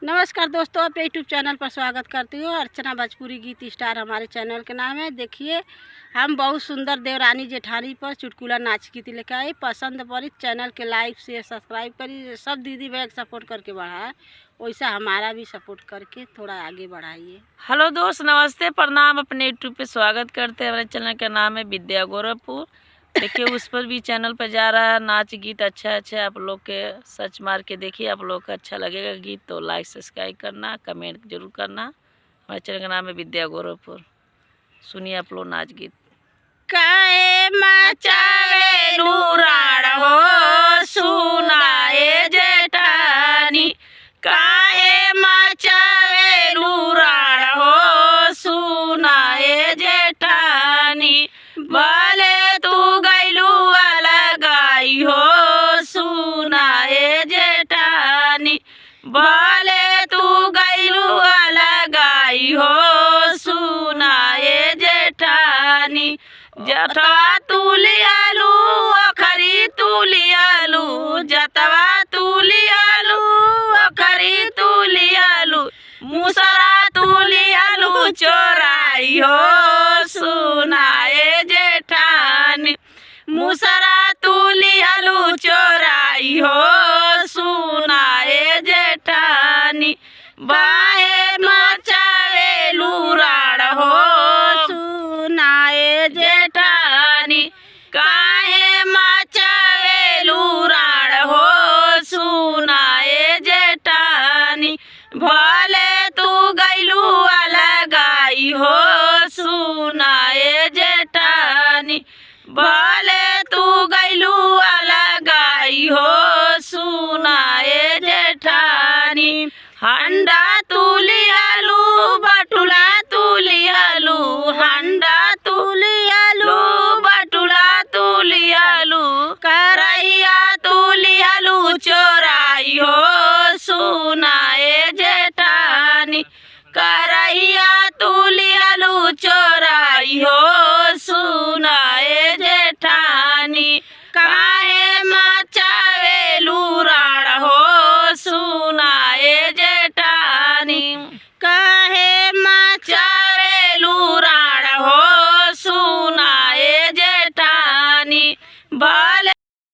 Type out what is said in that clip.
नमस्कार दोस्तों, अपने यूट्यूब चैनल पर स्वागत करती हूँ। अर्चना भोजपुरी गीत स्टार हमारे चैनल के नाम है। देखिए, हम बहुत सुंदर देवरानी जेठानी पर चुटकुला नाच गीत लेकर आई। पसंद पड़ी चैनल के लाइक शेयर सब्सक्राइब करिए। सब दीदी बहन सपोर्ट करके बढ़ाए, वैसा हमारा भी सपोर्ट करके थोड़ा आगे बढ़ाइए। हेलो दोस्त, नमस्ते, प्रणाम। अपने यूट्यूब पे स्वागत करते हैं। हमारे चैनल का नाम है विद्या गोरखपुर। देखिए, उस पर भी चैनल पर जा रहा है नाच गीत अच्छा आप लोग के सर्च मार के देखिए। आप लोग का अच्छा लगेगा गीत तो लाइक सब्सक्राइब करना, कमेंट जरूर करना। हमारे चैनल का नाम है विद्या गोरखपुर। सुनिए आप लोग नाच गीत। काहे मचावे लूराड़ हो सुनाए जेठानी, काहे मचावे लूराड़ हो सुनाए जेठानी, भले तू गैलू अलगाई हो सुनाए जेठानी, भले तू गैलू अलगाई हो सुनाए जेठानी। जतवा तू लियालू अखरी तू लियालू, जतवा तू लियालू अखरी तू लियालू, मुसरा तू लियालू चोराई हो सुनाए जेठानी, मुसरा तू लियालू चोराई हो सुनाए जेठानी, बाहे मचावे लूराड़ हो सुनाए जेठानी, काहे मचावे लूराड़ हो सुनाए जेठानी, भले तू गैलू अलगाई हो सुनाए जेठानी, भले तू गैलू अलगाई हो सुनाए जेठानी, हंडा तू लियालू बटुला तू लियालू, हंडा